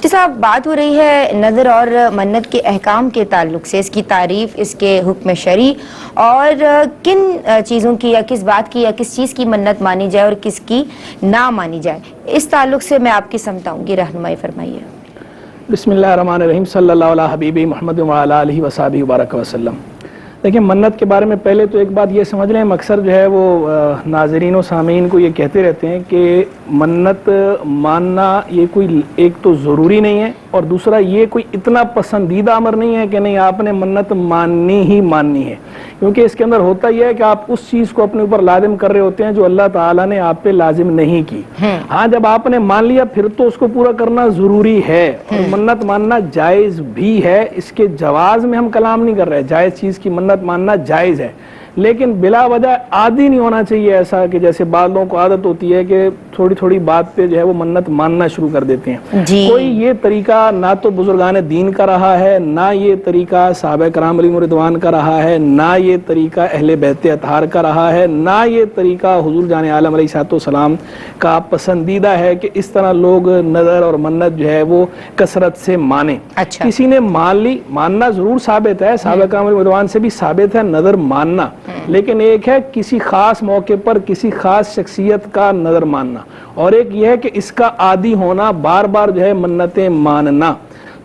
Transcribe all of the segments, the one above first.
مفتی صاحب، بات ہو رہی ہے نظر اور منت کے احکام کے تعلق سے، اس کی تعریف، اس کے حکم شرعی اور کن چیزوں کی یا کس بات کی یا کس چیز کی منت مانی جائے اور کس کی نہ مانی جائے، اس تعلق سے میں آپ کی سمجھاؤں گی، رہنمائی فرمائیے۔ بسم اللہ الرحمن الرحیم، صلی اللہ علیہ حبیبی محمد وعلی آلہ وصحبہ وبارک وسلم۔ دیکھیں، منت کے بارے میں پہلے تو ایک بات یہ سمجھ لیں، ہم اکثر جو ہے وہ ناظرین و سامعین کو یہ کہتے رہتے ہیں کہ منت ماننا یہ کوئی ایک تو ضروری نہیں ہے، اور دوسرا یہ کوئی اتنا پسندیدہ امر نہیں ہے کہ نہیں آپ نے منت ماننی ہی ماننی ہے، کیونکہ اس کے اندر ہوتا یہ ہے کہ آپ اس چیز کو اپنے اوپر لازم کر رہے ہوتے ہیں جو اللہ تعالیٰ نے آپ پہ لازم نہیں کی۔ ہاں، جب آپ نے مان لیا پھر تو اس کو پورا کرنا ضروری ہے، اور منت ماننا جائز بھی ہے۔ اس کے جواز میں ہم کلام نہیں کر رہے، جائز چیز کی منت ماننا جائز ہے، لیکن بلا وجہ عادی نہیں ہونا چاہیے ایسا کہ جیسے بعض لوگوں کو عادت ہوتی ہے کہ تھوڑی تھوڑی بات پہ جو ہے وہ منت ماننا شروع کر دیتے ہیں۔ کوئی یہ طریقہ نہ تو بزرگان دین کا رہا ہے، نہ یہ طریقہ صحابہ کرام علیہم رضوان کا رہا ہے، نہ یہ طریقہ اہل بیت اطہار کا رہا ہے، نہ یہ طریقہ حضور جان عالم علیہ الصلوۃ والسلام کا پسندیدہ ہے کہ اس طرح لوگ نظر اور منت جو ہے وہ کثرت سے مانیں۔ کسی نے مان لی، ماننا ضرور ثابت ہے، صحابہ کرام علیہم رضوان سے بھی ثابت ہے نظر ماننا، لیکن ایک ہے کسی خاص موقع پر کسی خاص شخصیت کا نظر ماننا، اور ایک یہ ہے کہ اس کا عادی ہونا، بار بار جو ہے منتیں ماننا۔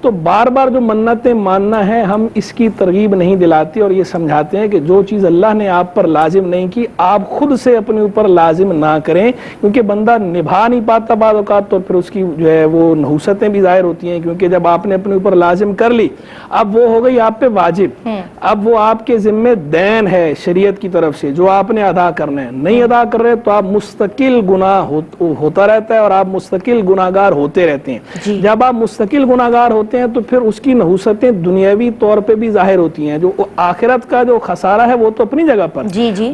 تو بار بار جو منتیں ماننا ہے، ہم اس کی ترغیب نہیں دلاتے اور یہ سمجھاتے ہیں کہ جو چیز اللہ نے آپ پر لازم نہیں کی آپ خود سے اپنے اوپر لازم نہ کریں، کیونکہ بندہ نبھا نہیں پاتا بعض اوقات، تو پھر اس کی جو ہے وہ نحوستیں بھی ظاہر ہوتی ہیں، کیونکہ جب آپ نے اپنے اوپر لازم کر لی اب وہ ہو گئی آپ پہ واجب، اب وہ آپ کے ذمہ دین ہے شریعت کی طرف سے جو آپ نے ادا کرنا ہے۔ نہیں ادا کر رہے تو آپ مستقل گناہ ہوتا رہتا ہے اور آپ مستقل گناہگار ہوتے رہتے ہیں۔ جب آپ مستقل گناہگار ہوتے ہیں تو پھر اس کی نحوستیں دنیاوی طور پہ بھی ظاہر ہوتی ہیں، جو آخرت کا جو خسارہ ہے وہ تو اپنی جگہ پر،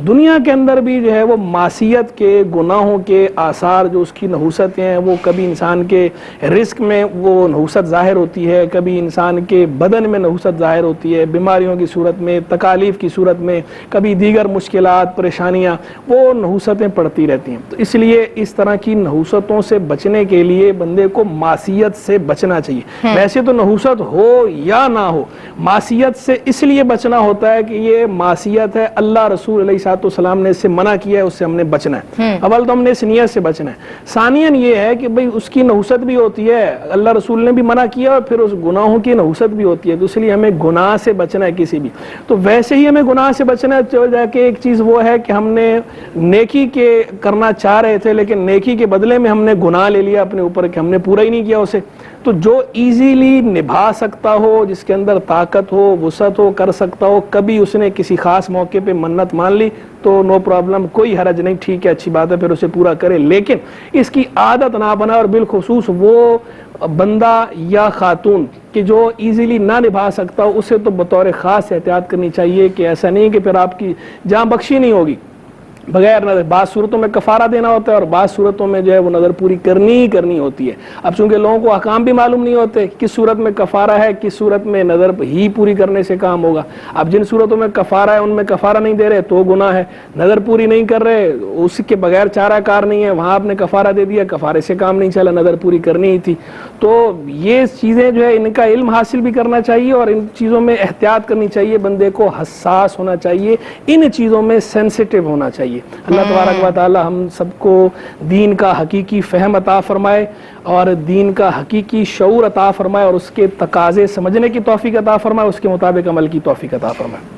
دنیا کے اندر بھی جو ہے وہ معصیت کے گناہوں کے آثار جو اس کی نحوستیں ہیں، وہ کبھی انسان کے رزق میں وہ نحوست ظاہر ہوتی ہے، کبھی انسان کے بدن میں نحوست ظاہر ہوتی ہے، بیماریوں کی صورت میں، تکالیف کی صورت میں، کبھی دیگر مشکلات پریشانیاں، وہ نحوستیں پڑتی رہتی ہیں۔ تو اس لیے اس طرح کی نحوستوں سے بچنے کے لیے بندے کو معصیت سے بچنا چاہیے۔ ویسے تو نحوست ہو یا نہ ہو، معصیت سے اس لیے بچنا ہوتا ہے کہ یہ معصیت ہے، اللہ رسول علیہ الصلوۃ والسلام نے اس سے منع کیا ہے، اس سے ہم نے بچنا ہے۔ اول تو ہم نے اس نیت سے بچنا ہے۔ ثانیاً یہ ہے کہ بھئی اس کی نحوست بھی ہوتی ہے، اللہ رسول نے بھی منع کیا، اور پھر اس گناہوں کی نحوست بھی ہوتی ہے، تو اس لیے ہمیں گناہ سے بچنا ہے کسی بھی۔ تو ویسے ہی ہمیں گناہ سے بچنا ہے، تو جا کے ایک چیز وہ ہے کہ ہم نے نیکی کے کرنا چاہ رہے تھے لیکن نیکی کے بدلے میں ہم نے گناہ لے لیا اپنے اوپر کہ ہم نے پورا ہی نہیں کیا اسے۔ تو جو ایزیلی نبھا سکتا ہو، جس کے اندر طاقت ہو، وسعت ہو، کر سکتا ہو، کبھی اس نے کسی خاص موقع پہ منت مان لی تو نو پرابلم، کوئی حرج نہیں، ٹھیک ہے، اچھی بات ہے، پھر اسے پورا کرے، لیکن اس کی عادت نہ بنا، اور بالخصوص وہ بندہ یا خاتون کہ جو ایزیلی نہ نبھا سکتا ہو، اسے تو بطور خاص احتیاط کرنی چاہیے کہ ایسا نہیں کہ پھر آپ کی جاں بخشی نہیں ہوگی بغیر نظر۔ بعض صورتوں میں کفارہ دینا ہوتا ہے اور بعض صورتوں میں جو ہے وہ نظر پوری کرنی ہوتی ہے۔ اب چونکہ لوگوں کو احکام بھی معلوم نہیں ہوتے، کس صورت میں کفارہ ہے، کس صورت میں نظر ہی پوری کرنے سے کام ہوگا۔ اب جن صورتوں میں کفارہ ہے ان میں کفارہ نہیں دے رہے تو گناہ ہے، نظر پوری نہیں کر رہے اس کے بغیر چارہ کار نہیں ہے، وہاں آپ نے کفارہ دے دیا، کفارے سے کام نہیں چلا، نظر پوری کرنی ہی تھی۔ تو یہ چیزیں جو ہے ان کا علم حاصل بھی کرنا چاہیے اور ان چیزوں میں احتیاط کرنی چاہیے، بندے کو حساس ہونا چاہیے، ان چیزوں میں سینسیٹیو ہونا چاہیے۔ اللہ تبارک و تعالی ہم سب کو دین کا حقیقی فہم عطا فرمائے اور دین کا حقیقی شعور عطا فرمائے اور اس کے تقاضے سمجھنے کی توفیق عطا فرمائے، اس کے مطابق عمل کی توفیق عطا فرمائے۔